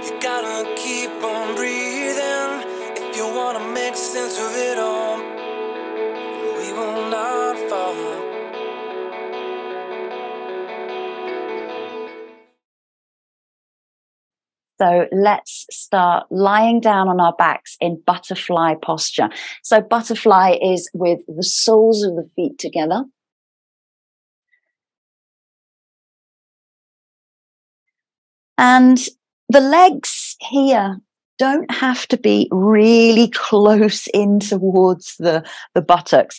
You gotta keep on breathing if you wanna make sense of it all. We will not fall. So let's start lying down on our backs in butterfly posture. So butterfly is with the soles of the feet together. And the legs here don't have to be really close in towards the buttocks.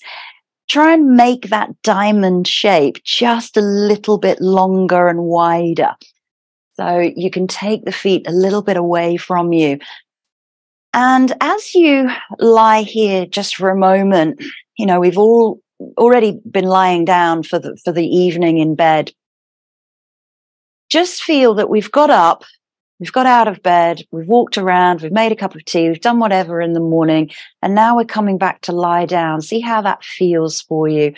Try and make that diamond shape just a little bit longer and wider. So you can take the feet a little bit away from you. And as you lie here just for a moment, you know, we've all already been lying down for the evening in bed. Just feel that we've got up, we've got out of bed, we've walked around, we've made a cup of tea, we've done whatever in the morning, and now we're coming back to lie down. See how that feels for you.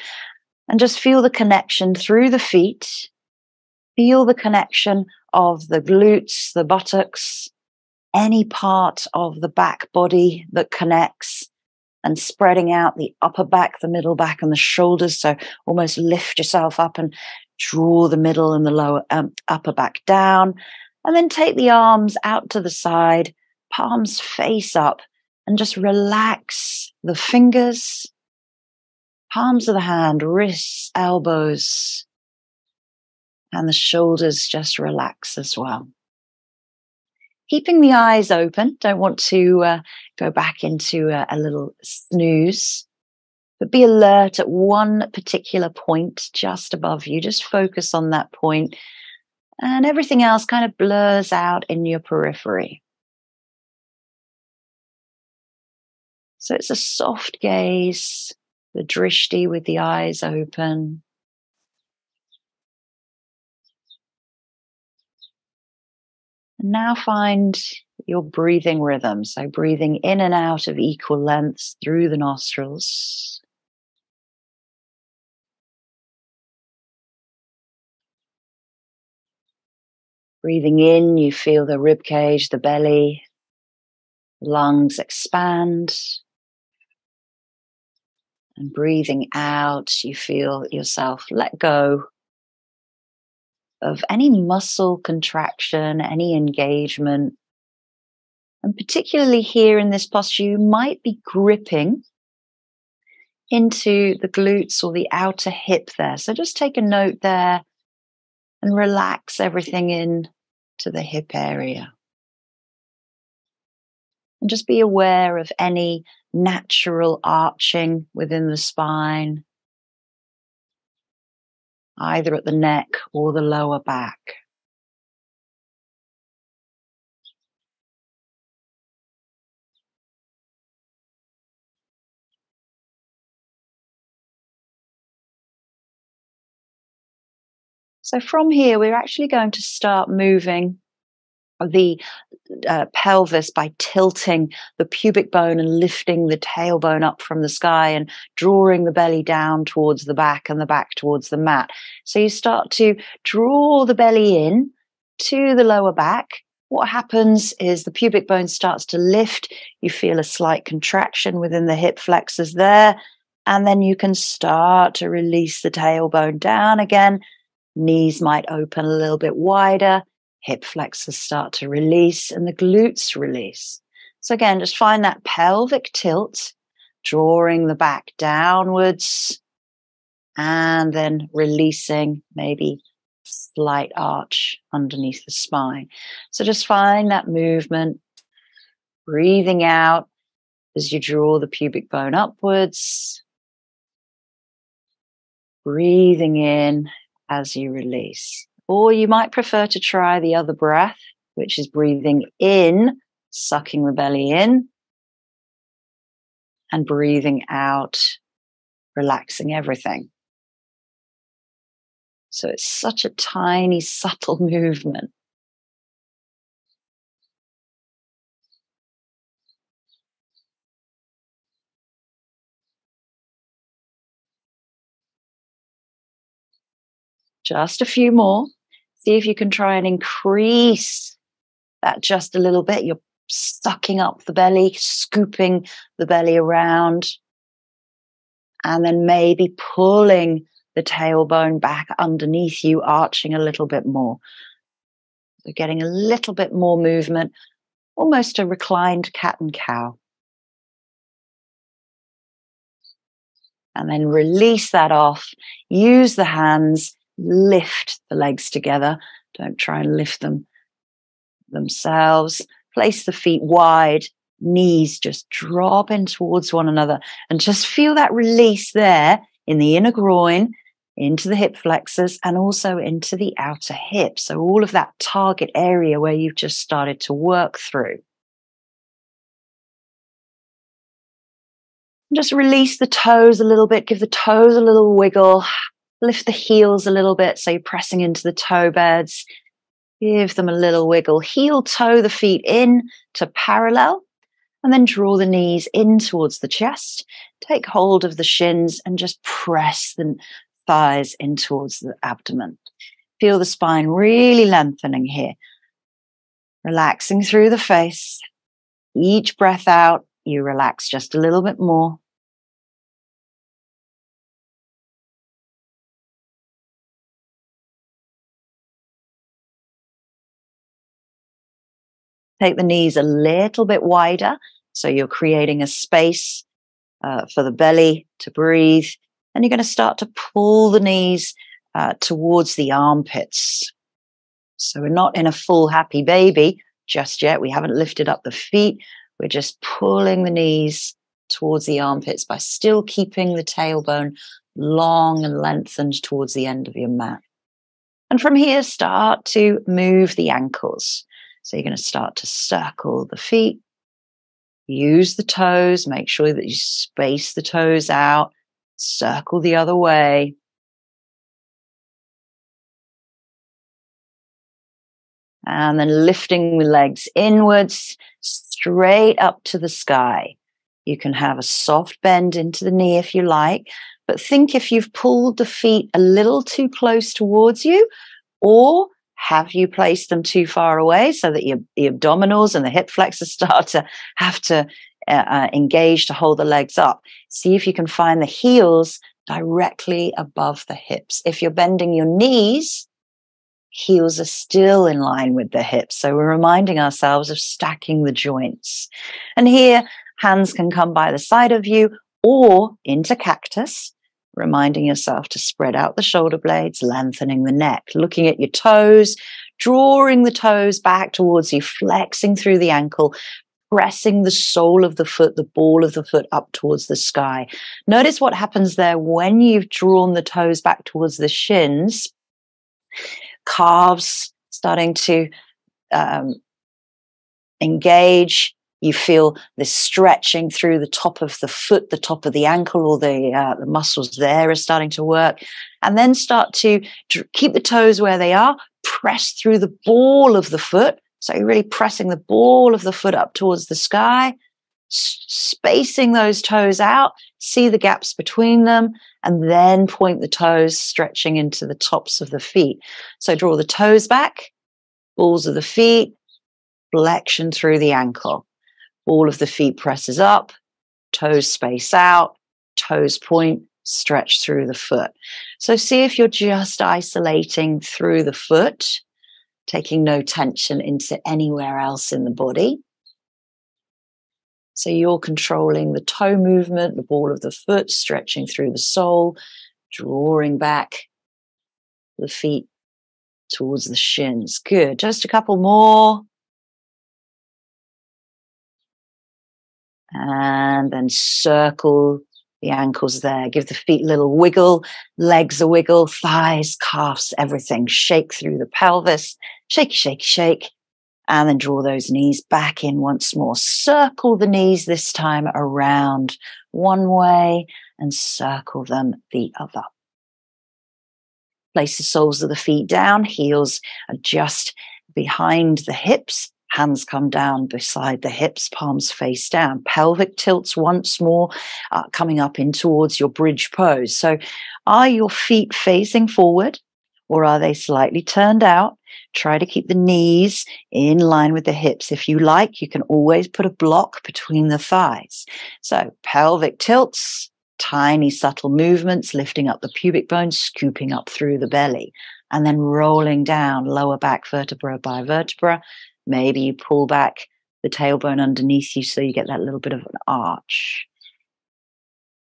And just feel the connection through the feet. Feel the connection of the glutes, the buttocks, any part of the back body that connects, and spreading out the upper back, the middle back, and the shoulders. So almost lift yourself up and draw the middle and the lower upper back down. And then take the arms out to the side, palms face up, and just relax the fingers, palms of the hand, wrists, elbows, and the shoulders just relax as well. Keeping the eyes open, don't want to go back into a little snooze, but be alert at one particular point just above you. Just focus on that point, and everything else kind of blurs out in your periphery. So it's a soft gaze, the drishti with the eyes open. And now find your breathing rhythm. So breathing in and out of equal lengths through the nostrils. Breathing in, you feel the rib cage, the belly, lungs expand. And breathing out, you feel yourself let go of any muscle contraction, any engagement. And particularly here in this posture, you might be gripping into the glutes or the outer hip there. So just take a note there and relax everything in to the hip area. And just be aware of any natural arching within the spine, either at the neck or the lower back. So from here, we're actually going to start moving the pelvis by tilting the pubic bone and lifting the tailbone up from the sky and drawing the belly down towards the back and the back towards the mat. So you start to draw the belly in to the lower back. What happens is the pubic bone starts to lift. You feel a slight contraction within the hip flexors there. And then you can start to release the tailbone down again. Knees might open a little bit wider. Hip flexors start to release and the glutes release. So again, just find that pelvic tilt, drawing the back downwards and then releasing, maybe slight arch underneath the spine. So just find that movement, breathing out as you draw the pubic bone upwards, breathing in as you release. Or you might prefer to try the other breath, which is breathing in, sucking the belly in, and breathing out, relaxing everything. So it's such a tiny, subtle movement. Just a few more. See if you can try and increase that just a little bit. You're sucking up the belly, scooping the belly around, and then maybe pulling the tailbone back underneath you, arching a little bit more. So getting a little bit more movement, almost a reclined cat and cow. And then release that off. Use the hands, lift the legs together. Don't try and lift them themselves. Place the feet wide, knees just drop in towards one another, and just feel that release there in the inner groin, into the hip flexors, and also into the outer hip. So all of that target area where you've just started to work through. Just release the toes a little bit, give the toes a little wiggle, lift the heels a little bit, so you're pressing into the toe beds. Give them a little wiggle. Heel toe the feet in to parallel, and then draw the knees in towards the chest. Take hold of the shins and just press the thighs in towards the abdomen. Feel the spine really lengthening here. Relaxing through the face. Each breath out, you relax just a little bit more. Take the knees a little bit wider, so you're creating a space for the belly to breathe. And you're going to start to pull the knees towards the armpits. So we're not in a full happy baby just yet. We haven't lifted up the feet. We're just pulling the knees towards the armpits by still keeping the tailbone long and lengthened towards the end of your mat. And from here, start to move the ankles. So you're going to start to circle the feet. Use the toes. Make sure that you space the toes out. Circle the other way. And then lifting the legs inwards, straight up to the sky. You can have a soft bend into the knee if you like, but think if you've pulled the feet a little too close towards you, or have you placed them too far away so that the abdominals and the hip flexors start to have to engage to hold the legs up. See if you can find the heels directly above the hips. If you're bending your knees, heels are still in line with the hips. So we're reminding ourselves of stacking the joints. And here, hands can come by the side of you or into cactus, reminding yourself to spread out the shoulder blades, lengthening the neck, looking at your toes, drawing the toes back towards you, flexing through the ankle, pressing the sole of the foot, the ball of the foot up towards the sky. Notice what happens there when you've drawn the toes back towards the shins. Calves starting to engage. You feel this stretching through the top of the foot, the top of the ankle, or the muscles there are starting to work. And then start to keep the toes where they are, press through the ball of the foot. So you're really pressing the ball of the foot up towards the sky, spacing those toes out, see the gaps between them, and then point the toes stretching into the tops of the feet. So draw the toes back, balls of the feet, flexion through the ankle. Ball of the feet presses up, toes space out, toes point, stretch through the foot. So see if you're just isolating through the foot, taking no tension into anywhere else in the body. So you're controlling the toe movement, the ball of the foot, stretching through the sole, drawing back the feet towards the shins. Good. Just a couple more. And then circle the ankles there. Give the feet a little wiggle, legs a wiggle, thighs, calves, everything. Shake through the pelvis. Shake, shake, shake. And then draw those knees back in once more. Circle the knees this time around one way and circle them the other. Place the soles of the feet down. Heels adjust behind the hips. Hands come down beside the hips, palms face down. Pelvic tilts once more, coming up in towards your bridge pose. So are your feet facing forward, or are they slightly turned out? Try to keep the knees in line with the hips. If you like, you can always put a block between the thighs. So pelvic tilts, tiny subtle movements, lifting up the pubic bone, scooping up through the belly, and then rolling down lower back vertebra by vertebra. Maybe you pull back the tailbone underneath you so you get that little bit of an arch.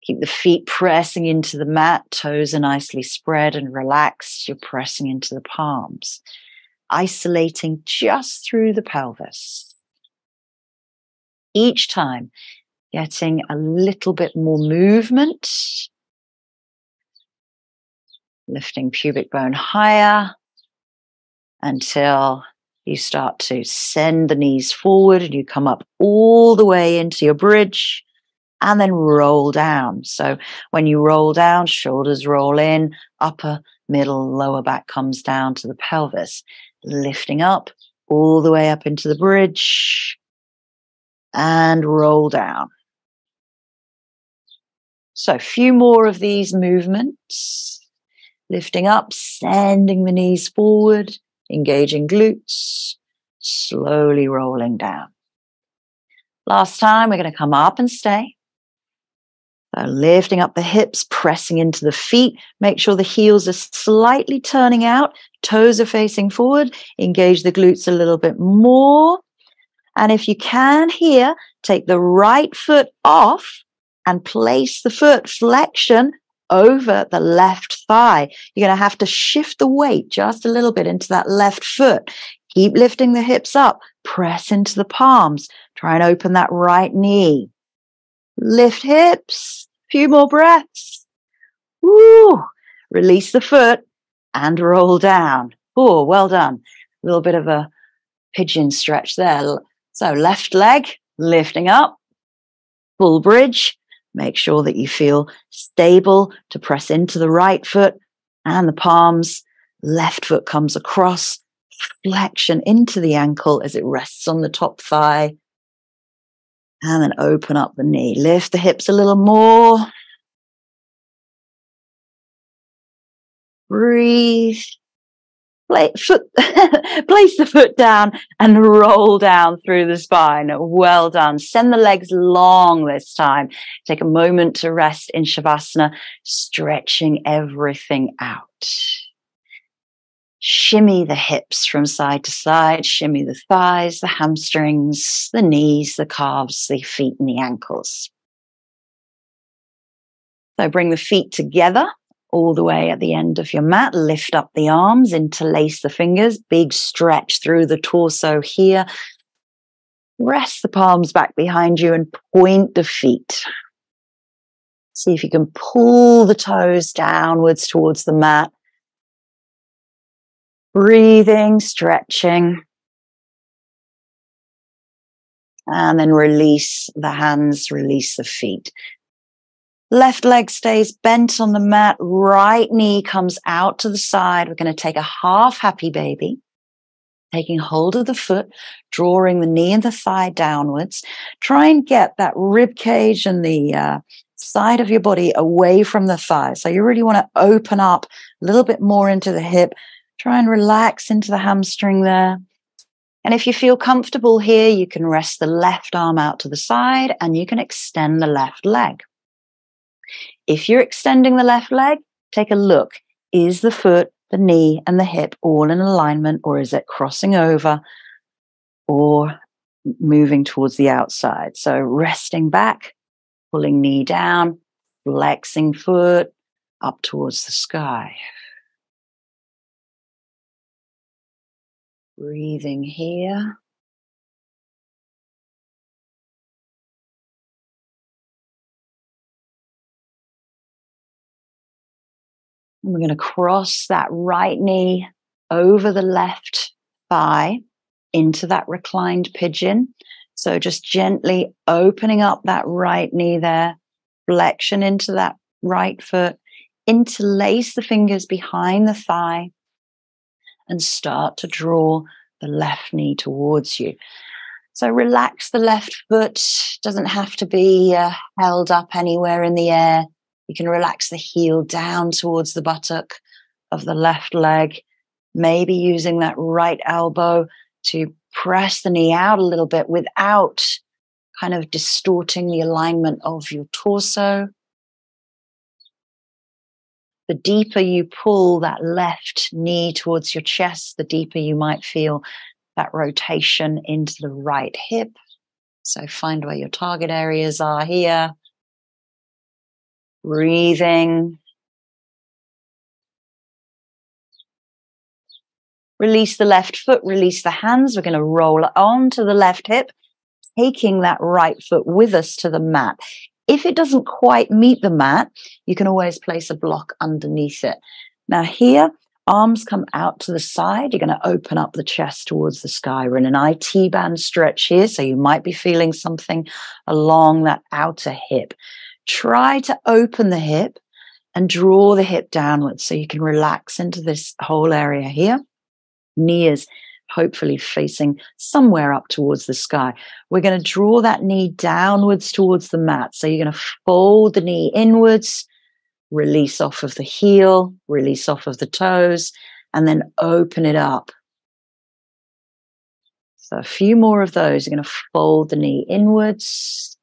Keep the feet pressing into the mat, toes are nicely spread and relaxed. You're pressing into the palms, isolating just through the pelvis. Each time, getting a little bit more movement, lifting pubic bone higher until you start to send the knees forward and you come up all the way into your bridge and then roll down. So when you roll down, shoulders roll in, upper, middle, lower back comes down to the pelvis, lifting up all the way up into the bridge and roll down. So a few more of these movements, lifting up, sending the knees forward, engaging glutes, slowly rolling down. Last time, we're going to come up and stay. So lifting up the hips, pressing into the feet. Make sure the heels are slightly turning out. Toes are facing forward. Engage the glutes a little bit more. And if you can here, take the right foot off and place the foot flexion over the left thigh. You're going to have to shift the weight just a little bit into that left foot. Keep lifting the hips up. Press into the palms. Try and open that right knee. Lift hips. Few more breaths. Woo! Release the foot and roll down. Oh, well done. A little bit of a pigeon stretch there. So left leg, lifting up. Full bridge. Make sure that you feel stable to press into the right foot and the palms. Left foot comes across. Flexion into the ankle as it rests on the top thigh. And then open up the knee. Lift the hips a little more. Breathe. Place the foot down and roll down through the spine. Well done. Send the legs long this time. Take a moment to rest in Shavasana, stretching everything out. Shimmy the hips from side to side. Shimmy the thighs, the hamstrings, the knees, the calves, the feet, and the ankles. So bring the feet together all the way at the end of your mat. Lift up the arms, interlace the fingers. Big stretch through the torso here. Rest the palms back behind you and point the feet. See if you can pull the toes downwards towards the mat. Breathing, stretching. And then release the hands, release the feet. Left leg stays bent on the mat. Right knee comes out to the side. We're going to take a half happy baby. Taking hold of the foot, drawing the knee and the thigh downwards. Try and get that rib cage and the side of your body away from the thigh. So you really want to open up a little bit more into the hip. Try and relax into the hamstring there. And if you feel comfortable here, you can rest the left arm out to the side and you can extend the left leg. If you're extending the left leg, take a look. Is the foot, the knee, and the hip all in alignment, or is it crossing over or moving towards the outside? So resting back, pulling knee down, flexing foot up towards the sky. Breathing here. And we're going to cross that right knee over the left thigh into that reclined pigeon. So just gently opening up that right knee there, flexion into that right foot, interlace the fingers behind the thigh, and start to draw the left knee towards you. So relax the left foot. Doesn't have to be held up anywhere in the air. You can relax the heel down towards the buttock, of the left leg, maybe using that right elbow to press the knee out a little bit without kind of distorting the alignment of your torso. The deeper you pull that left knee towards your chest, the deeper you might feel that rotation into the right hip. So find where your target areas are here. Breathing. Release the left foot, release the hands. We're going to roll on to the left hip, taking that right foot with us to the mat. If it doesn't quite meet the mat, you can always place a block underneath it. Now here, arms come out to the side. You're going to open up the chest towards the sky. We're in an IT band stretch here, so you might be feeling something along that outer hip. Try to open the hip and draw the hip downwards so you can relax into this whole area here. Knee is hopefully facing somewhere up towards the sky. We're going to draw that knee downwards towards the mat. So you're going to fold the knee inwards, release off of the heel, release off of the toes, and then open it up. So a few more of those. You're going to fold the knee inwards,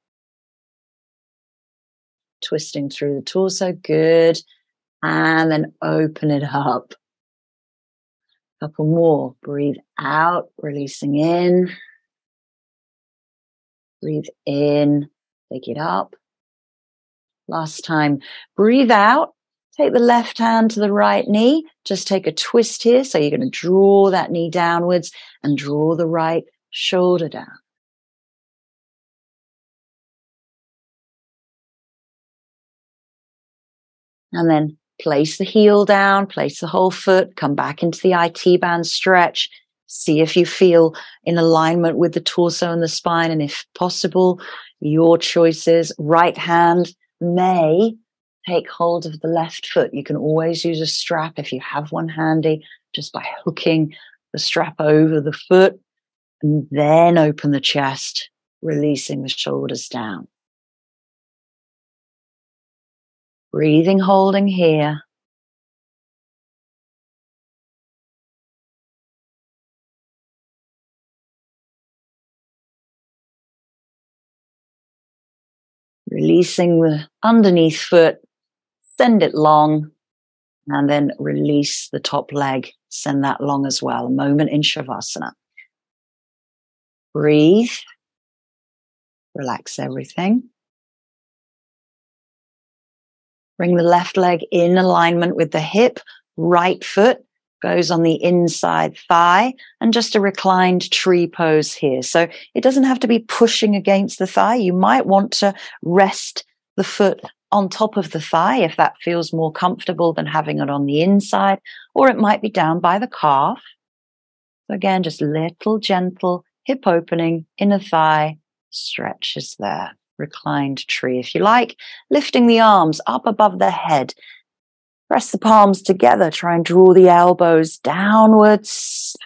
twisting through the torso. Good. And then open it up. Couple more. Breathe out, releasing in. Breathe in, take it up. Last time. Breathe out. Take the left hand to the right knee. Just take a twist here. So you're going to draw that knee downwards and draw the right shoulder down. And then place the heel down, place the whole foot, come back into the IT band stretch. See if you feel in alignment with the torso and the spine. And if possible, your choices. Right hand may take hold of the left foot. You can always use a strap if you have one handy, just by hooking the strap over the foot, and then open the chest, releasing the shoulders down. Breathing, holding here. Releasing the underneath foot, send it long, and then release the top leg, send that long as well. A moment in Shavasana. Breathe, relax everything. Bring the left leg in alignment with the hip, right foot goes on the inside thigh, and just a reclined tree pose here. So it doesn't have to be pushing against the thigh. You might want to rest the foot on top of the thigh if that feels more comfortable than having it on the inside, or it might be down by the calf. So again, just little gentle hip opening, inner thigh stretches there. Reclined tree if you like. Lifting the arms up above the head. Press the palms together. Try and draw the elbows downwards.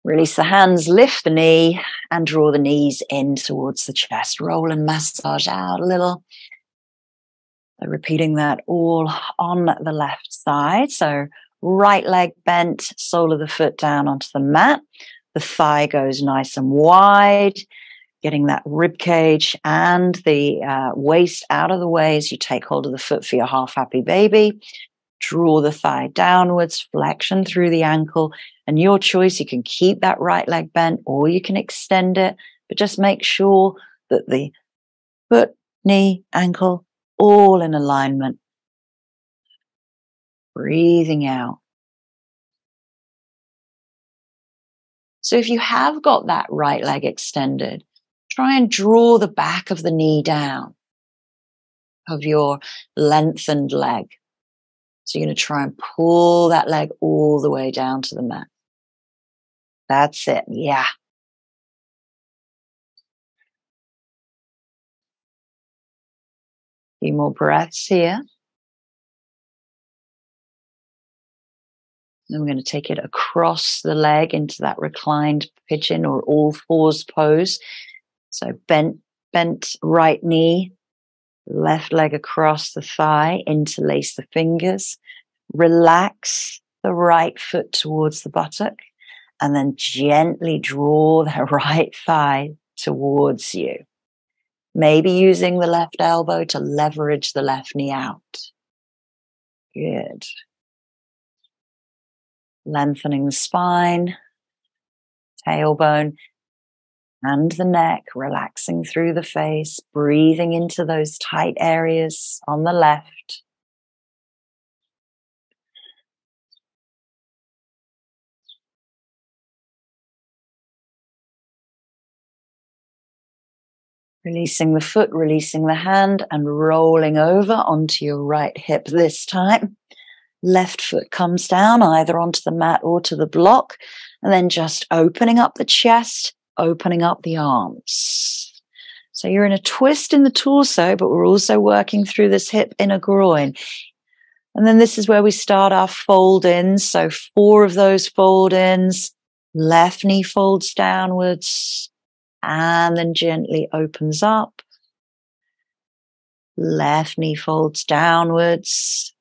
Release the hands, lift the knee, and draw the knees in towards the chest. Roll and massage out a little. So repeating that all on the left side. So right leg bent, sole of the foot down onto the mat. The thigh goes nice and wide, getting that rib cage and the waist out of the way as you take hold of the foot for your half happy baby. Draw the thigh downwards, flexion through the ankle. And your choice, you can keep that right leg bent or you can extend it, but just make sure that the foot, knee, ankle, all in alignment. Breathing out. So if you have got that right leg extended, try and draw the back of the knee down of your lengthened leg. So you're going to try and pull that leg all the way down to the mat. That's it. Yeah. A few more breaths here. Then we're going to take it across the leg into that reclined pigeon or all fours pose. So bent right knee, left leg across the thigh, interlace the fingers, relax the right foot towards the buttock, and then gently draw the right thigh towards you. Maybe using the left elbow to leverage the left knee out. Good. Lengthening the spine, tailbone, and the neck, relaxing through the face, breathing into those tight areas on the left. Releasing the foot, releasing the hand, and rolling over onto your right hip this time. Left foot comes down either onto the mat or to the block, and then just opening up the chest, opening up the arms. So you're in a twist in the torso, but we're also working through this hip inner groin. And then this is where we start our fold-ins. So 4 of those fold-ins, left knee folds downwards, and then gently opens up. Left knee folds downwards,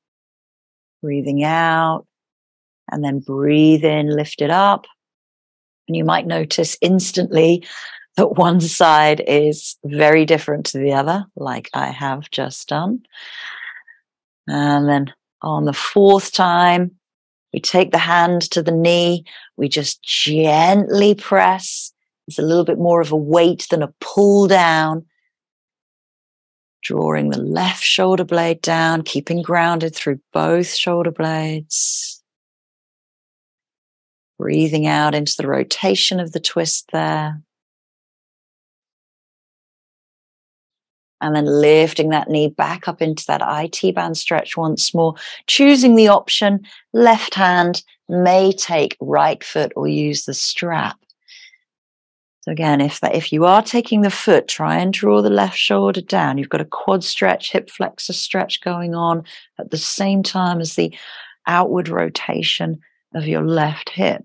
breathing out, and then breathe in, lift it up. And you might notice instantly that one side is very different to the other, like I have just done. And then on the 4th time, we take the hand to the knee. We just gently press. It's a little bit more of a weight than a pull down. Drawing the left shoulder blade down, keeping grounded through both shoulder blades. Breathing out into the rotation of the twist there. And then lifting that knee back up into that IT band stretch once more. Choosing the option, left hand may take right foot or use the strap. So again, if you are taking the foot, try and draw the left shoulder down. You've got a quad stretch, hip flexor stretch going on at the same time as the outward rotation of your left hip.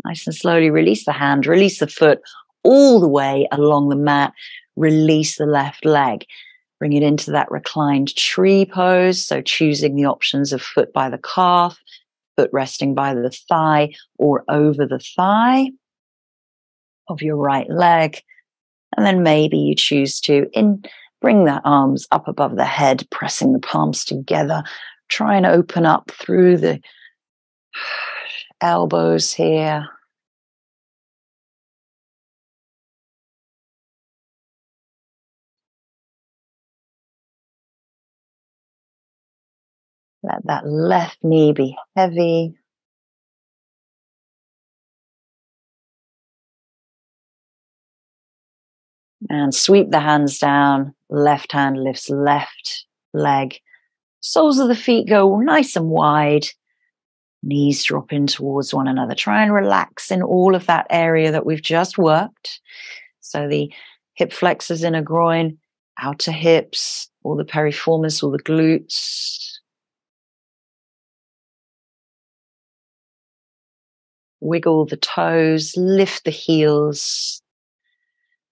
Nice and slowly release the hand, release the foot all the way along the mat, release the left leg. Bring it into that reclined tree pose. So choosing the options of foot by the calf, foot resting by the thigh or over the thigh of your right leg. And then maybe you choose to bring the arms up above the head, pressing the palms together. Try and open up through the elbows here. Let that left knee be heavy. And sweep the hands down. Left hand lifts left leg. Soles of the feet go nice and wide. Knees drop in towards one another. Try and relax in all of that area that we've just worked. So the hip flexors, inner groin, outer hips, all the piriformis, all the glutes. Wiggle the toes, lift the heels.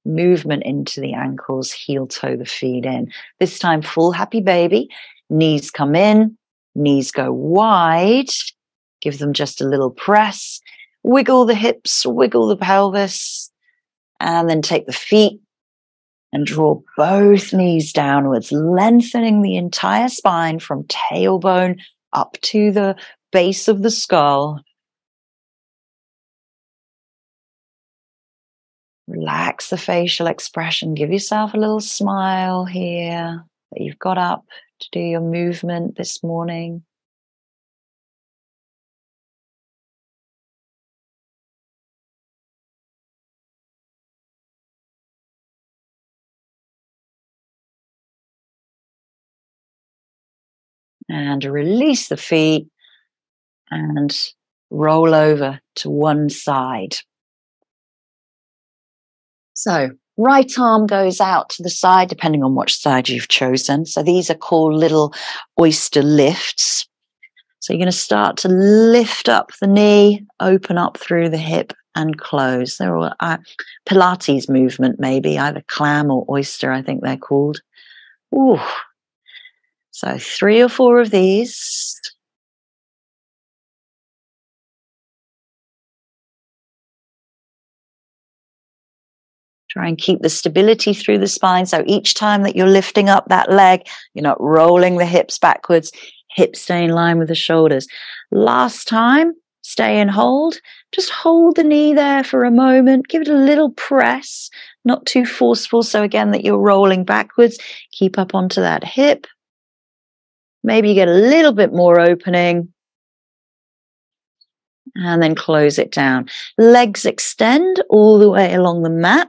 Movement into the ankles, heel toe the feet in. This time, full happy baby. Knees come in, knees go wide. Give them just a little press. Wiggle the hips, wiggle the pelvis. And then take the feet and draw both knees downwards, lengthening the entire spine from tailbone up to the base of the skull. Relax the facial expression. Give yourself a little smile here that you've got up to do your movement this morning. And release the feet and roll over to one side. So right arm goes out to the side, depending on which side you've chosen. So these are called little oyster lifts. So you're going to start to lift up the knee, open up through the hip and close. They're all Pilates movement, maybe, either clam or oyster, I think they're called. Ooh. So 3 or 4 of these. Try and keep the stability through the spine. So each time that you're lifting up that leg, you're not rolling the hips backwards, hips stay in line with the shoulders. Last time, stay and hold. Just hold the knee there for a moment. Give it a little press, not too forceful. So again, that you're rolling backwards. Keep up onto that hip. Maybe you get a little bit more opening. And then close it down. Legs extend all the way along the mat.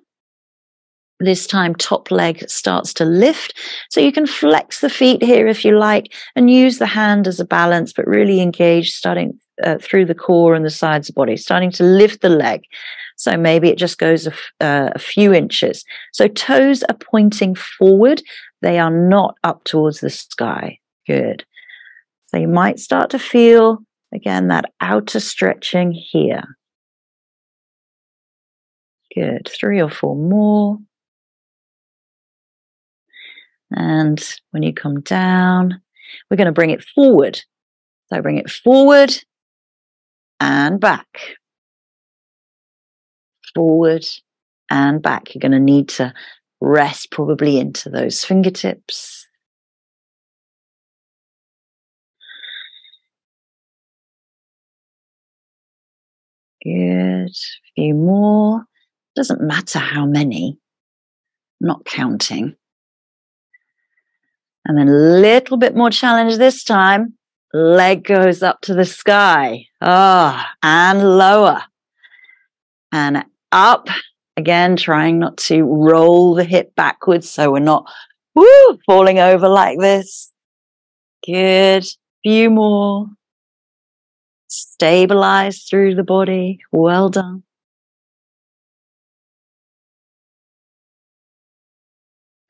This time, top leg starts to lift. So you can flex the feet here if you like and use the hand as a balance, but really engage starting through the core and the sides of the body, starting to lift the leg. So maybe it just goes a few inches. So toes are pointing forward. They are not up towards the sky. Good. So you might start to feel, again, that outer stretching here. Good. 3 or 4 more. And when you come down, we're going to bring it forward. So bring it forward and back. Forward and back. You're going to need to rest probably into those fingertips. Good. A few more. Doesn't matter how many. I'm not counting. And then a little bit more challenge this time. Leg goes up to the sky. And lower. And up. Again, trying not to roll the hip backwards so we're not falling over like this. Good. Few more. Stabilize through the body. Well done.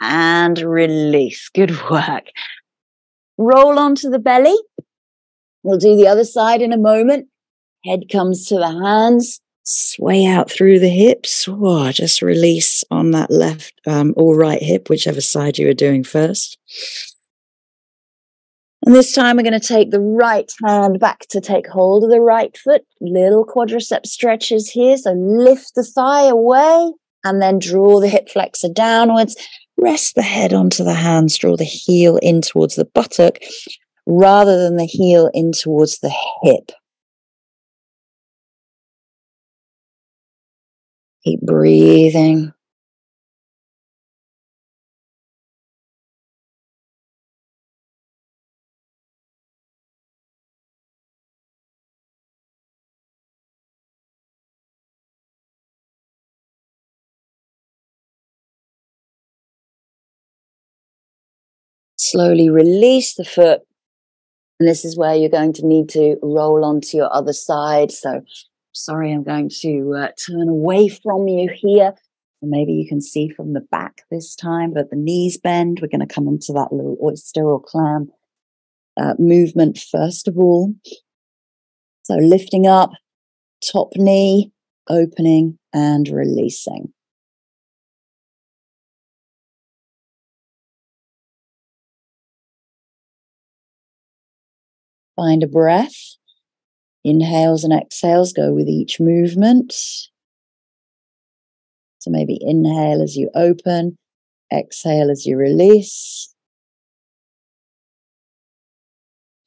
And release. Good work. Roll onto the belly. We'll do the other side in a moment. Head comes to the hands. Sway out through the hips. Just release on that left or right hip, whichever side you are doing first. And this time we're going to take the right hand back to take hold of the right foot. Little quadricep stretches here. So lift the thigh away and then draw the hip flexor downwards. Rest the head onto the hands. Draw the heel in towards the buttock rather than the heel in towards the hip. Keep breathing. Slowly release the foot. And this is where you're going to need to roll onto your other side. So, sorry, I'm going to turn away from you here. Maybe you can see from the back this time, but the knees bend. We're going to come into that little oyster or clam movement first of all. So lifting up, top knee, opening and releasing. Find a breath. Inhales and exhales go with each movement. So maybe inhale as you open, exhale as you release.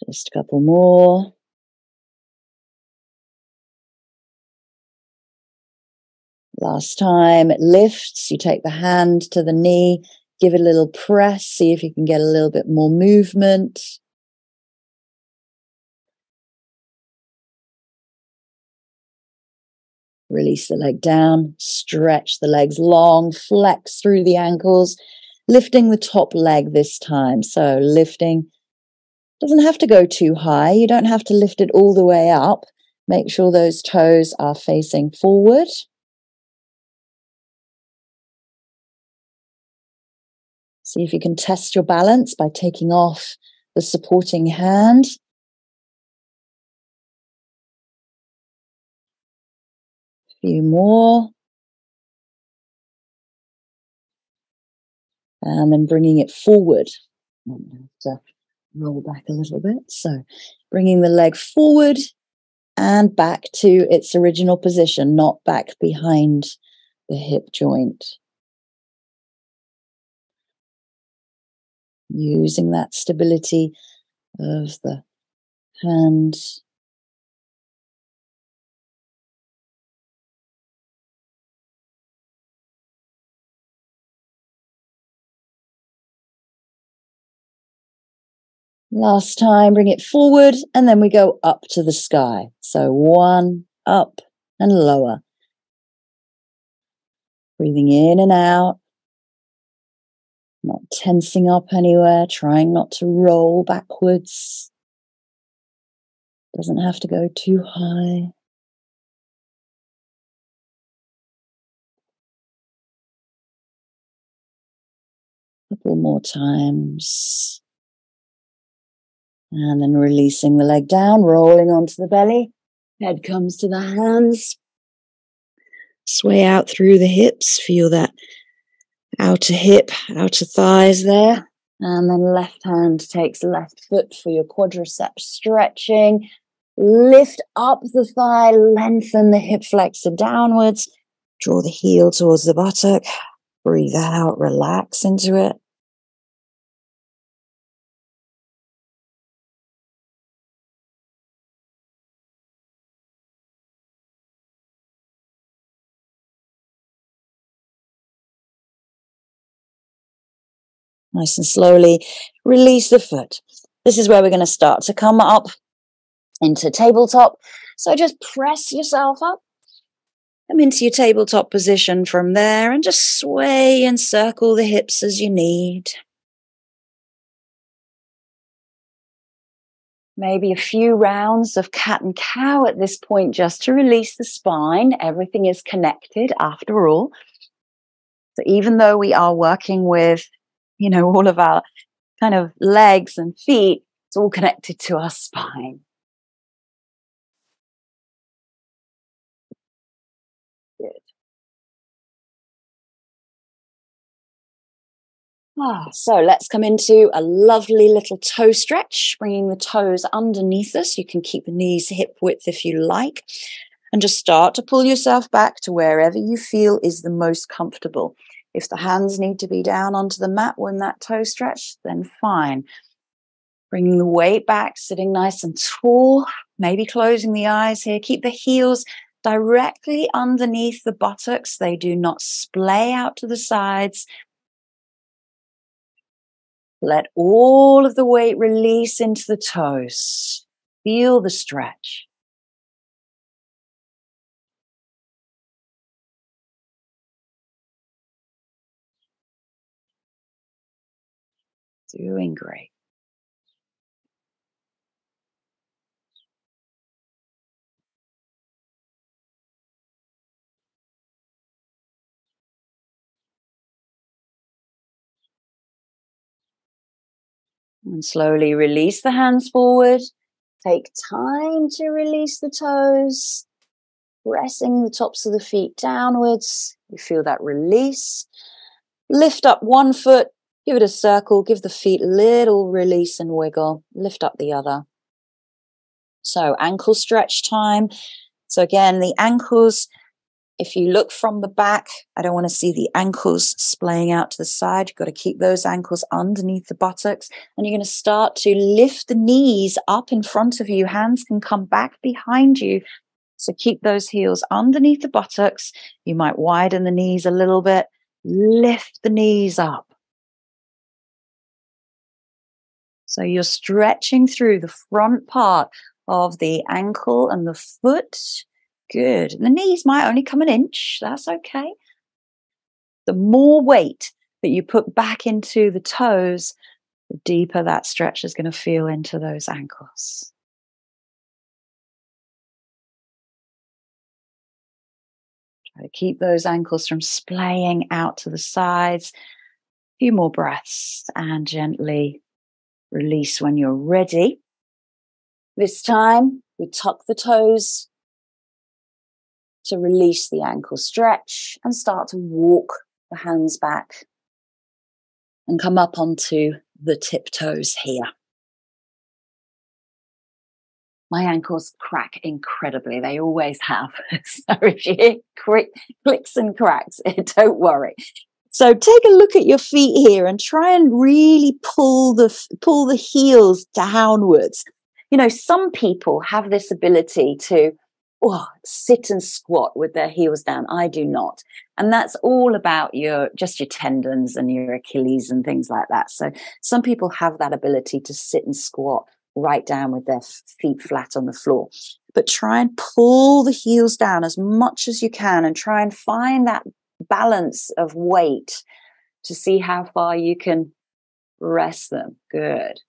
Just a couple more. Last time, it lifts. You take the hand to the knee, give it a little press, see if you can get a little bit more movement. Release the leg down, stretch the legs long, flex through the ankles, lifting the top leg this time. So lifting Doesn't have to go too high. You don't have to lift it all the way up. Make sure those toes are facing forward. See if you can test your balance by taking off the supporting hand. A few more. And then bringing it forward. I'm going to have to roll back a little bit. So bringing the leg forward and back to its original position, not back behind the hip joint. Using that stability of the hand. Last time, bring it forward, and then we go up to the sky. So 1, up and lower. Breathing in and out. Not tensing up anywhere, trying not to roll backwards. Doesn't have to go too high. Couple more times. And then releasing the leg down, rolling onto the belly. Head comes to the hands. Sway out through the hips. Feel that outer hip, outer thighs there. And then left hand takes left foot for your quadriceps stretching. Lift up the thigh, lengthen the hip flexor downwards. Draw the heel towards the buttock. Breathe out, relax into it. Nice and slowly release the foot. This is where we're going to start to come up into tabletop. So just press yourself up. Come into your tabletop position from there and just sway and circle the hips as you need. Maybe a few rounds of cat and cow at this point just to release the spine. Everything is connected after all. So even though we are working with, all of our kind of legs and feet, it's all connected to our spine. Good. So let's come into a lovely little toe stretch, bringing the toes underneath us. You can keep the knees hip width if you like, and just start to pull yourself back to wherever you feel is the most comfortable. If the hands need to be down onto the mat when that toe stretch, then fine. Bringing the weight back, sitting nice and tall, maybe closing the eyes here. Keep the heels directly underneath the buttocks. They do not splay out to the sides. Let all of the weight release into the toes. Feel the stretch. Doing great. And slowly release the hands forward. Take time to release the toes. Pressing the tops of the feet downwards. You feel that release. Lift up one foot. Give it a circle. Give the feet a little release and wiggle. Lift up the other. So ankle stretch time. So again, the ankles, if you look from the back, I don't want to see the ankles splaying out to the side. You've got to keep those ankles underneath the buttocks. And you're going to start to lift the knees up in front of you. Hands can come back behind you. So keep those heels underneath the buttocks. You might widen the knees a little bit. Lift the knees up. So you're stretching through the front part of the ankle and the foot. Good. And the knees might only come an inch. That's okay. The more weight that you put back into the toes, the deeper that stretch is going to feel into those ankles. Try to keep those ankles from splaying out to the sides. A few more breaths and gently release when you're ready. This time, we tuck the toes to release the ankle stretch and start to walk the hands back and come up onto the tiptoes here. My ankles crack incredibly. They always have. So if you hear clicks and cracks, don't worry. So take a look at your feet here and try and really pull the heels downwards. You know, some people have this ability to sit and squat with their heels down. I do not. And that's all about just your tendons and your Achilles and things like that. So some people have that ability to sit and squat right down with their feet flat on the floor. But try and pull the heels down as much as you can and try and find that balance of weight to see how far you can rest them. Good.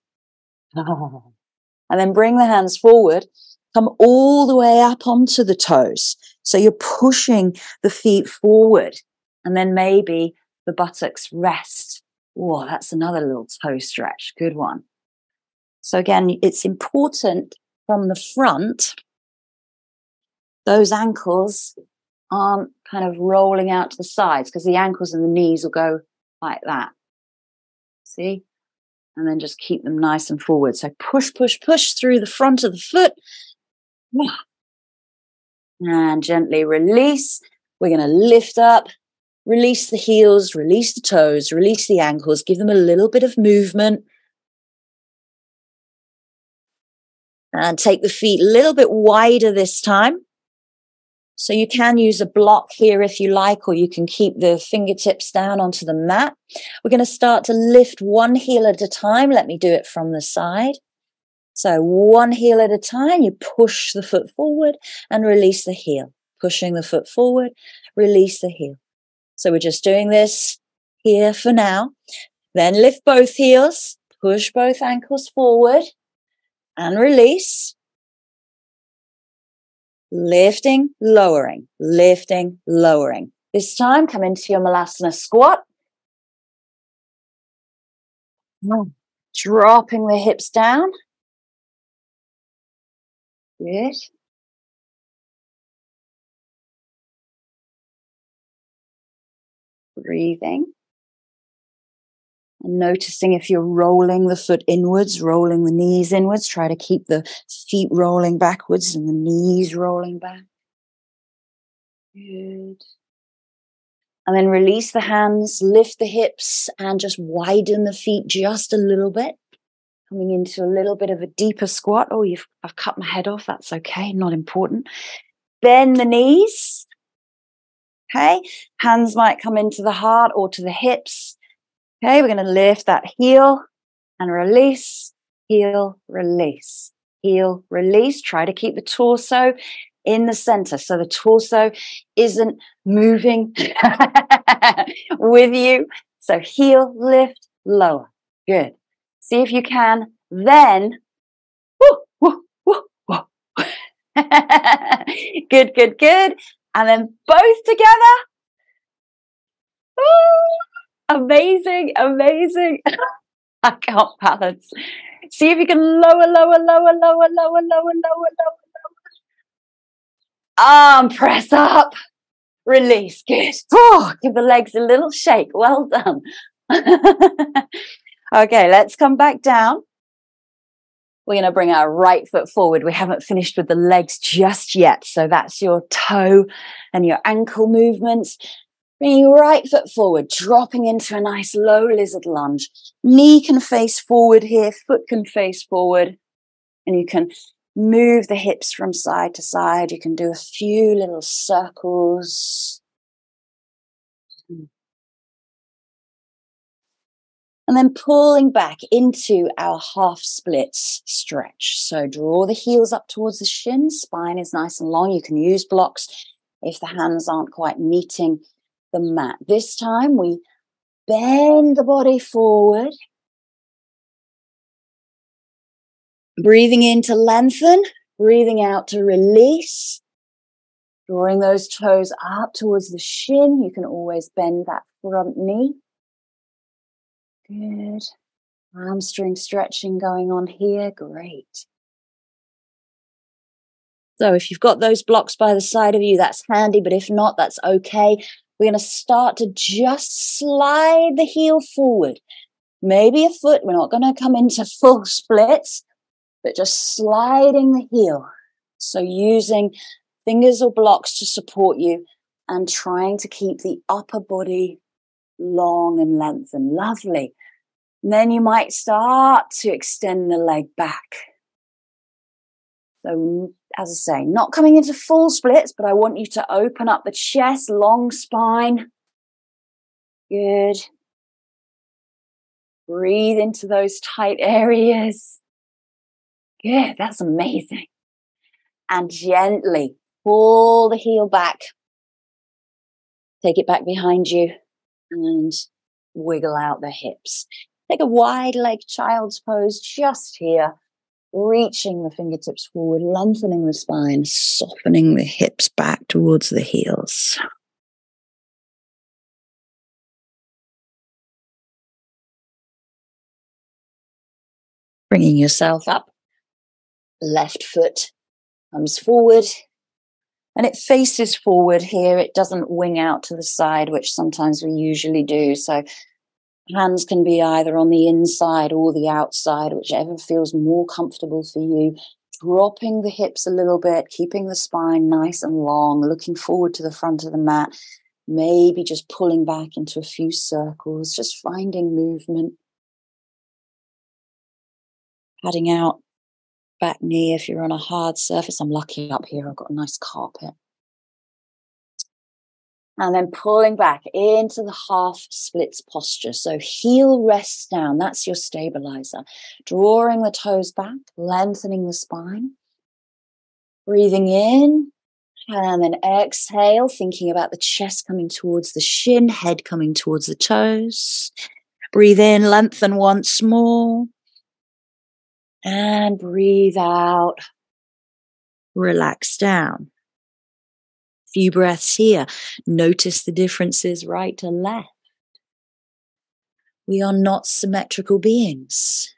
And then bring the hands forward. Come all the way up onto the toes. So you're pushing the feet forward. And then maybe the buttocks rest. Whoa, that's another little toe stretch. Good one. So again, it's important from the front, those ankles aren't kind of rolling out to the sides because the ankles and the knees will go like that. See? And then just keep them nice and forward. So push, push, push through the front of the foot. And gently release. We're going to lift up, release the heels, release the toes, release the ankles, give them a little bit of movement. And take the feet a little bit wider this time. So you can use a block here if you like, or you can keep the fingertips down onto the mat. We're going to start to lift one heel at a time. Let me do it from the side. So one heel at a time, you push the foot forward and release the heel. Pushing the foot forward, release the heel. So we're just doing this here for now. Then lift both heels, push both ankles forward and release. Lifting, lowering, lifting, lowering. This time, come into your Malasana squat. Dropping the hips down. Good. Breathing. And noticing if you're rolling the foot inwards, rolling the knees inwards. Try to keep the feet rolling backwards and the knees rolling back. Good. And then release the hands, lift the hips, and just widen the feet just a little bit. Coming into a little bit of a deeper squat. Oh, I've cut my head off. That's okay. Not important. Bend the knees. Okay. Hands might come into the heart or to the hips. Okay. We're going to lift that heel and release. Heel, release. Heel, release. Try to keep the torso in the center. So the torso isn't moving with you. So heel, lift, lower. Good. See if you can then. Woo, woo, woo, woo. Good, good, good. And then both together. Ooh, amazing, amazing. I can't balance. See if you can lower, lower, lower, lower, lower, lower, lower, lower. Arm press up. Release. Good. Oh, give the legs a little shake. Well done. Okay, let's come back down. We're going to bring our right foot forward. We haven't finished with the legs just yet. So that's your toe and your ankle movements. Bring your right foot forward, dropping into a nice low lizard lunge. Knee can face forward here, foot can face forward. And you can move the hips from side to side. You can do a few little circles. And then pulling back into our half splits stretch. So draw the heels up towards the shins. Spine is nice and long. You can use blocks if the hands aren't quite meeting the mat. This time we bend the body forward. Breathing in to lengthen, breathing out to release. Drawing those toes up towards the shin. You can always bend that front knee. Good. Hamstring stretching going on here. Great. So if you've got those blocks by the side of you, that's handy, but if not, that's okay. We're going to start to just slide the heel forward. Maybe a foot. We're not going to come into full splits, but just sliding the heel. So using fingers or blocks to support you and trying to keep the upper body long and lengthened. Lovely. And then you might start to extend the leg back. So as I say, not coming into full splits, but I want you to open up the chest, long spine. Good. Breathe into those tight areas. Good, that's amazing. And gently pull the heel back. Take it back behind you and wiggle out the hips. Take a wide leg child's pose just here. Reaching the fingertips forward, lengthening the spine, softening the hips back towards the heels. Bringing yourself up. Left foot comes forward. And it faces forward here. It doesn't wing out to the side, which sometimes we usually do. So hands can be either on the inside or the outside, whichever feels more comfortable for you. Dropping the hips a little bit, keeping the spine nice and long, looking forward to the front of the mat. Maybe just pulling back into a few circles, just finding movement. Padding out back knee if you're on a hard surface. I'm lucky up here, I've got a nice carpet. And then pulling back into the half splits posture. So heel rests down, that's your stabilizer. Drawing the toes back, lengthening the spine. Breathing in, and then exhale, thinking about the chest coming towards the shin, head coming towards the toes. Breathe in, lengthen once more. And breathe out, relax down. Few breaths here. Notice the differences right to left. We are not symmetrical beings.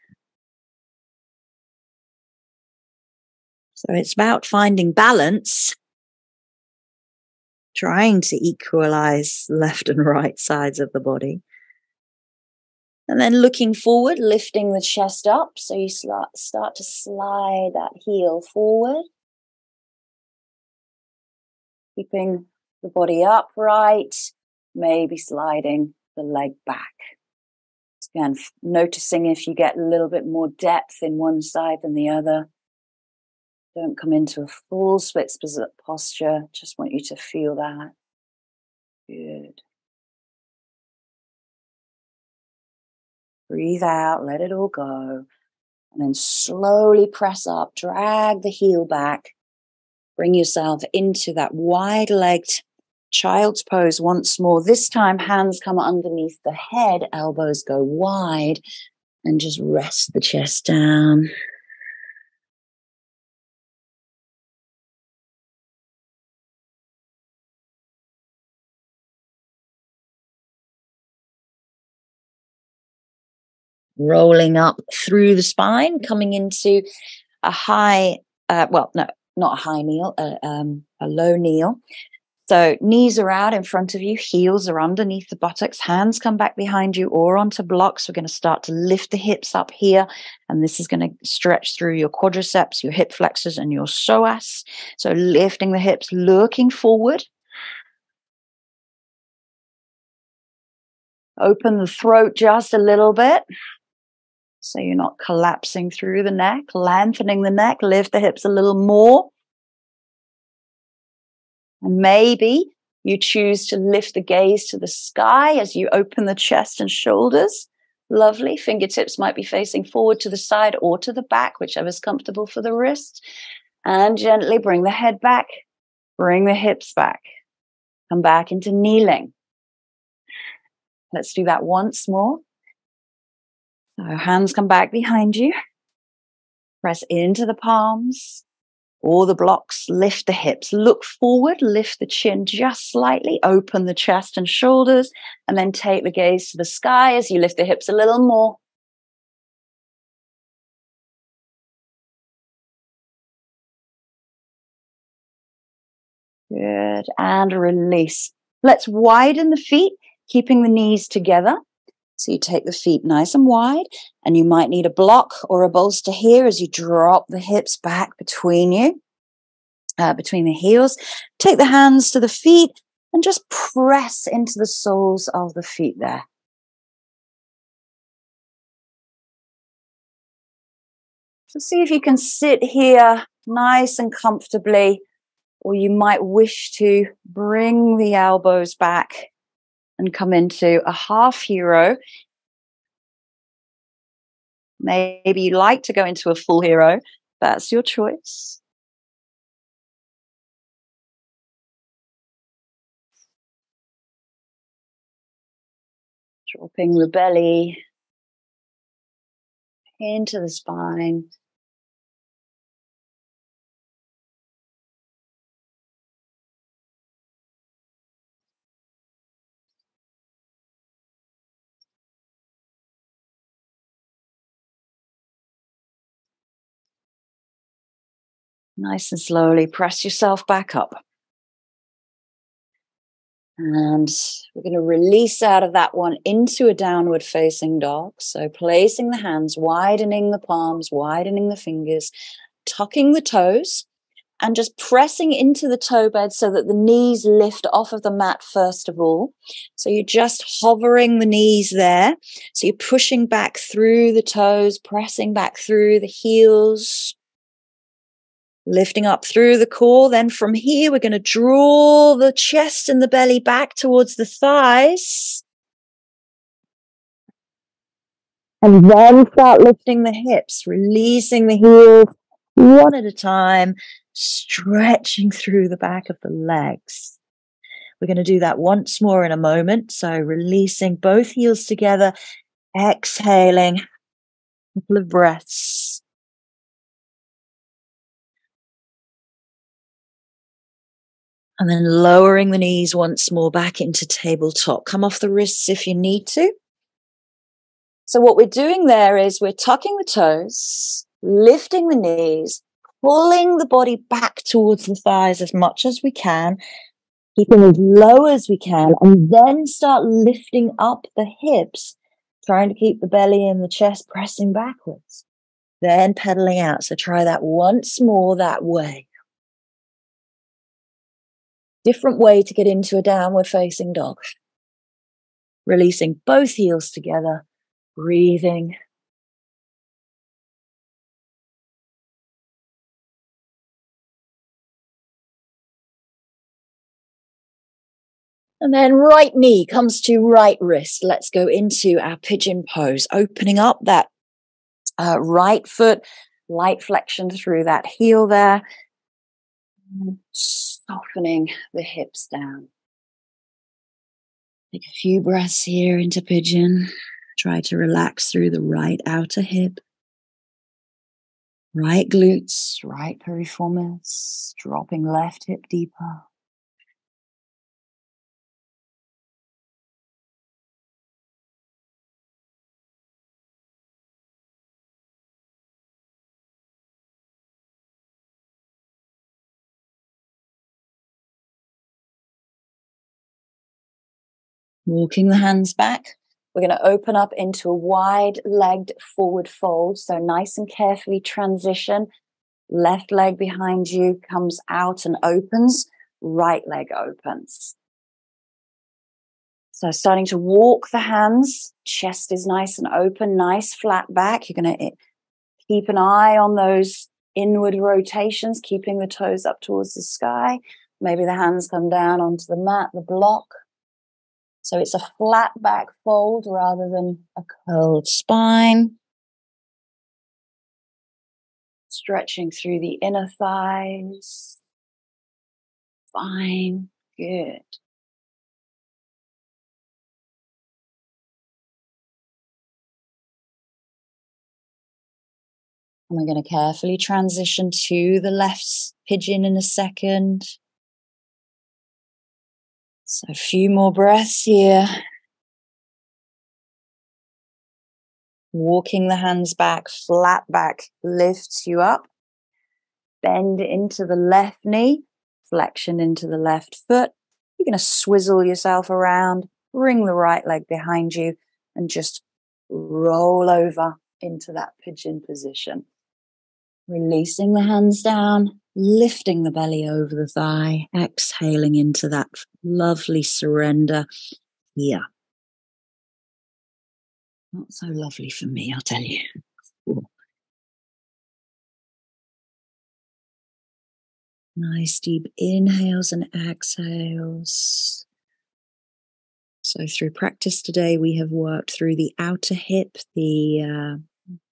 So it's about finding balance, trying to equalize left and right sides of the body. And then looking forward, lifting the chest up. So you start to slide that heel forward. Keeping the body upright, maybe sliding the leg back. Again, noticing if you get a little bit more depth in one side than the other. Don't come into a full split posture. Just want you to feel that. Good. Breathe out, let it all go. And then slowly press up, drag the heel back. Bring yourself into that wide-legged child's pose once more. This time, hands come underneath the head, elbows go wide, and just rest the chest down. Rolling up through the spine, coming into a high, not a high kneel, a low kneel. So knees are out in front of you, heels are underneath the buttocks, hands come back behind you or onto blocks. We're going to start to lift the hips up here, and this is going to stretch through your quadriceps, your hip flexors, and your psoas. So lifting the hips, looking forward. Open the throat just a little bit, so you're not collapsing through the neck, lengthening the neck, lift the hips a little more. And maybe you choose to lift the gaze to the sky as you open the chest and shoulders. Lovely. Fingertips might be facing forward to the side or to the back, whichever's comfortable for the wrist. And gently bring the head back, bring the hips back. Come back into kneeling. Let's do that once more. So hands come back behind you. Press into the palms or the blocks. Lift the hips. Look forward. Lift the chin just slightly. Open the chest and shoulders. And then take the gaze to the sky as you lift the hips a little more. Good. And release. Let's widen the feet, keeping the knees together. So you take the feet nice and wide, and you might need a block or a bolster here as you drop the hips back between you, between the heels. Take the hands to the feet and just press into the soles of the feet there. So see if you can sit here nice and comfortably, or you might wish to bring the elbows back and come into a half hero. Maybe you like to go into a full hero. That's your choice. Dropping the belly into the spine. Nice and slowly press yourself back up. And we're going to release out of that one into a downward facing dog. So placing the hands, widening the palms, widening the fingers, tucking the toes, and just pressing into the toe bed so that the knees lift off of the mat first of all. So you're just hovering the knees there. So you're pushing back through the toes, pressing back through the heels. Lifting up through the core. Then from here, we're going to draw the chest and the belly back towards the thighs. And then start lifting the hips, releasing the heels one at a time, stretching through the back of the legs. We're going to do that once more in a moment. So releasing both heels together, exhaling, a couple of breaths. And then lowering the knees once more back into tabletop. Come off the wrists if you need to. So what we're doing there is we're tucking the toes, lifting the knees, pulling the body back towards the thighs as much as we can, keeping as low as we can, and then start lifting up the hips, trying to keep the belly and the chest pressing backwards. Then pedaling out. So try that once more that way. Different way to get into a downward facing dog. Releasing both heels together, breathing. And then right knee comes to right wrist. Let's go into our pigeon pose, opening up that right foot, light flexion through that heel there, softening the hips down. Take a few breaths here into pigeon. Try to relax through the right outer hip, right glutes, right piriformis, dropping left hip deeper. Walking the hands back. We're going to open up into a wide-legged forward fold. So nice and carefully transition. Left leg behind you comes out and opens. Right leg opens. So starting to walk the hands. Chest is nice and open, nice flat back. You're going to keep an eye on those inward rotations, keeping the toes up towards the sky. Maybe the hands come down onto the mat, the block. So it's a flat back fold rather than a curled spine. Stretching through the inner thighs. Fine. Good. And we're going to carefully transition to the left pigeon in a second. So a few more breaths here. Walking the hands back, flat back lifts you up. Bend into the left knee, flexion into the left foot. You're going to swizzle yourself around, bring the right leg behind you, and just roll over into that pigeon position. Releasing the hands down, lifting the belly over the thigh, exhaling into that lovely surrender here. Not so lovely for me, I'll tell you. Ooh. Nice deep inhales and exhales. So through practice today, we have worked through the outer hip, the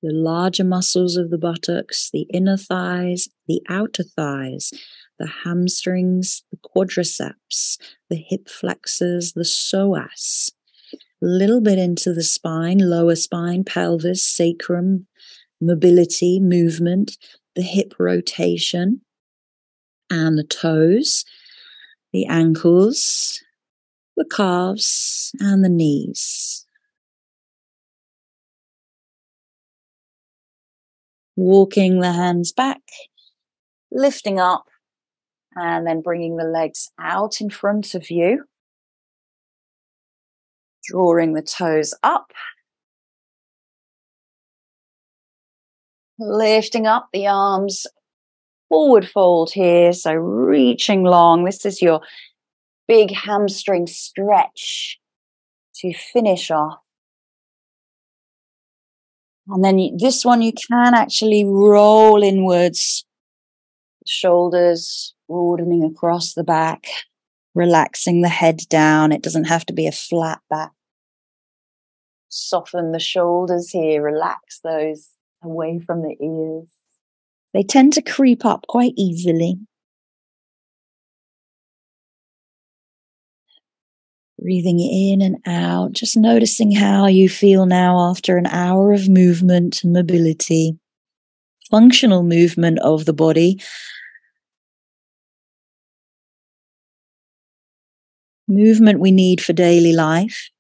larger muscles of the buttocks, the inner thighs, the outer thighs, the hamstrings, the quadriceps, the hip flexors, the psoas. A little bit into the spine, lower spine, pelvis, sacrum, mobility, movement, the hip rotation, and the toes, the ankles, the calves, and the knees. Walking the hands back, lifting up, and then bringing the legs out in front of you. Drawing the toes up. Lifting up the arms, forward fold here, so reaching long. This is your big hamstring stretch to finish off. And then this one you can actually roll inwards, shoulders broadening across the back, relaxing the head down. It doesn't have to be a flat back. Soften the shoulders here, relax those away from the ears. They tend to creep up quite easily. Breathing in and out, just noticing how you feel now after an hour of movement and mobility, functional movement of the body. Movement we need for daily life.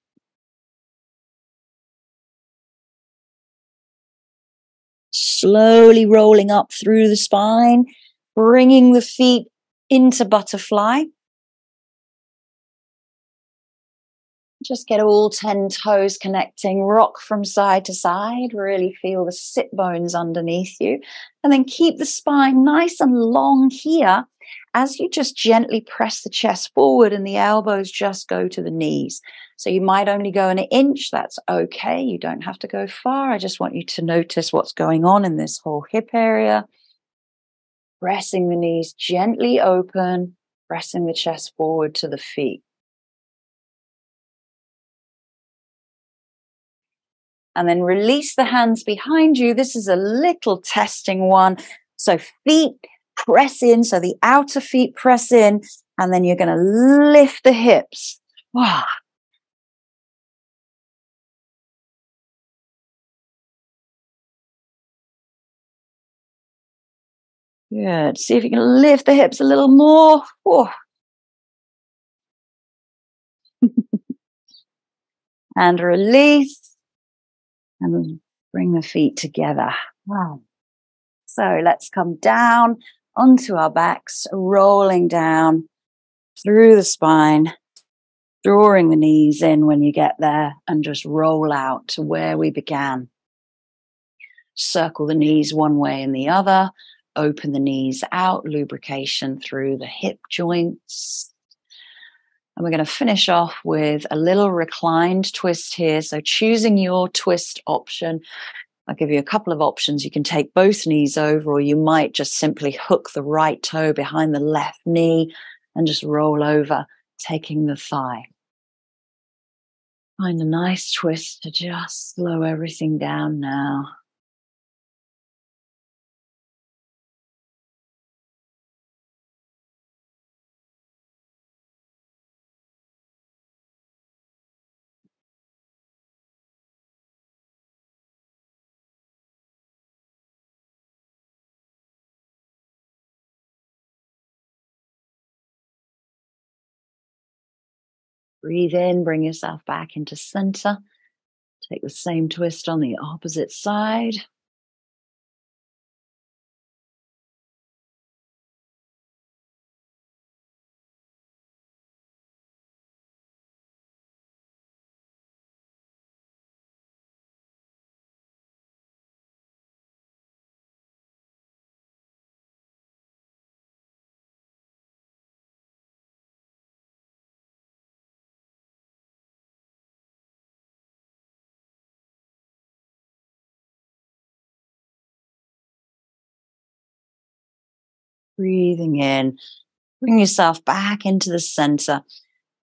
Slowly rolling up through the spine, bringing the feet into butterfly. Just get all 10 toes connecting, rock from side to side, really feel the sit bones underneath you, and then keep the spine nice and long here as you just gently press the chest forward and the elbows just go to the knees. So you might only go an inch, that's okay, you don't have to go far. I just want you to notice what's going on in this whole hip area. Pressing the knees gently open, pressing the chest forward to the feet. And then release the hands behind you. This is a little testing one. So feet press in, so the outer feet press in, and then you're going to lift the hips. Wow. Good. See if you can lift the hips a little more. Oh. And release. And bring the feet together. Wow. So let's come down onto our backs, rolling down through the spine, drawing the knees in when you get there, and just roll out to where we began. Circle the knees one way and the other, open the knees out, lubrication through the hip joints. And we're going to finish off with a little reclined twist here. So choosing your twist option. I'll give you a couple of options. You can take both knees over, or you might just simply hook the right toe behind the left knee and just roll over, taking the thigh. Find a nice twist to just slow everything down now. Breathe in, bring yourself back into center. Take the same twist on the opposite side. Breathing in, bring yourself back into the center.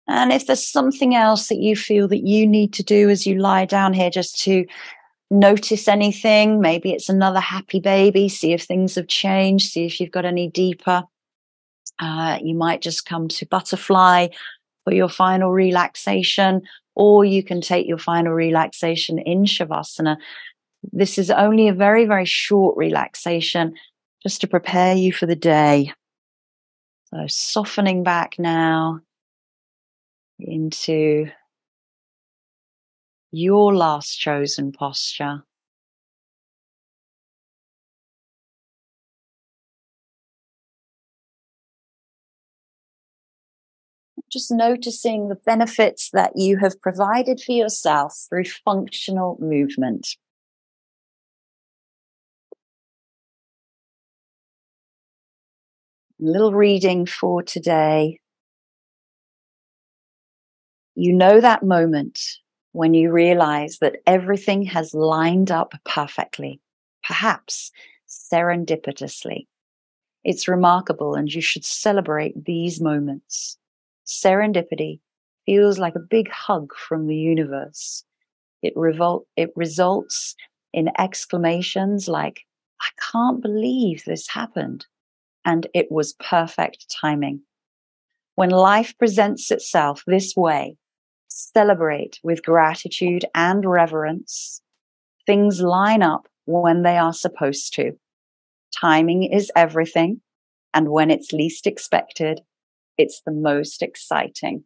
And if there's something else that you feel that you need to do as you lie down here, just to notice anything, maybe it's another happy baby, see if things have changed, see if you've got any deeper. You might just come to butterfly for your final relaxation, or you can take your final relaxation in Shavasana. This is only a very, very short relaxation just to prepare you for the day. So softening back now into your last chosen posture. Just noticing the benefits that you have provided for yourself through functional movement. A little reading for today. You know that moment when you realize that everything has lined up perfectly, perhaps serendipitously. It's remarkable, and you should celebrate these moments. Serendipity feels like a big hug from the universe. It results in exclamations like, "I can't believe this happened," and "it was perfect timing." When life presents itself this way, celebrate with gratitude and reverence. Things line up when they are supposed to. Timing is everything, and when it's least expected, it's the most exciting.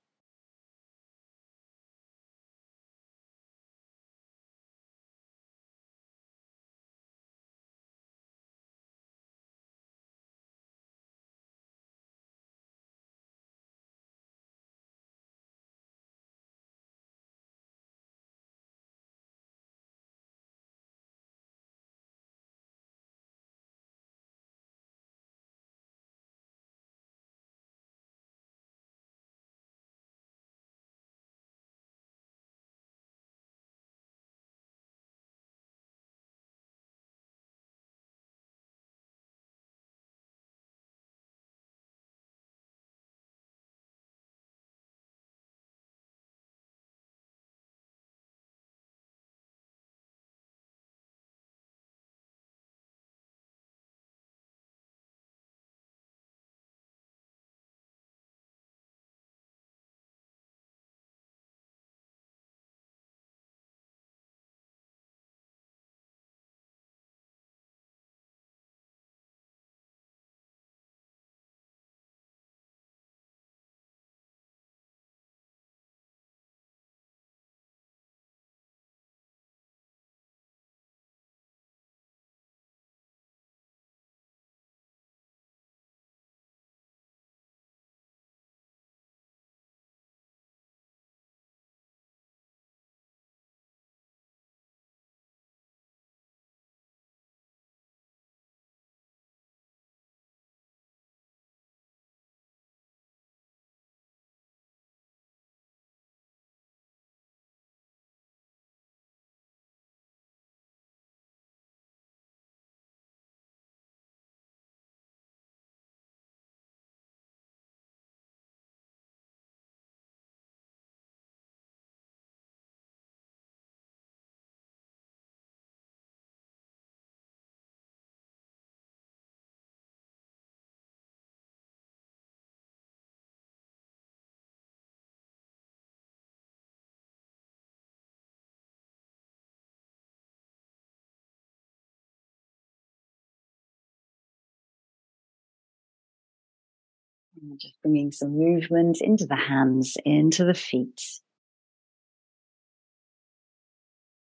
And just bringing some movement into the hands, into the feet.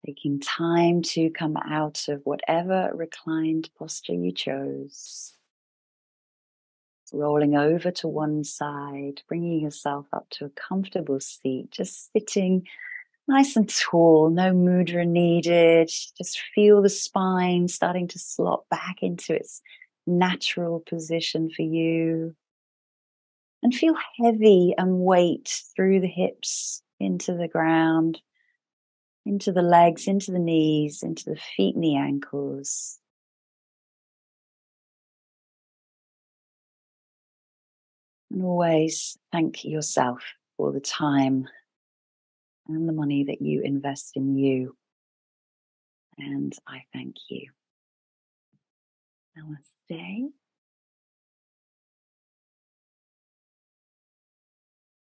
Taking time to come out of whatever reclined posture you chose. Rolling over to one side, bringing yourself up to a comfortable seat, just sitting nice and tall, no mudra needed. Just feel the spine starting to slot back into its natural position for you. And feel heavy and weight through the hips, into the ground, into the legs, into the knees, into the feet and the ankles. And always thank yourself for the time and the money that you invest in you. And I thank you. Namaste.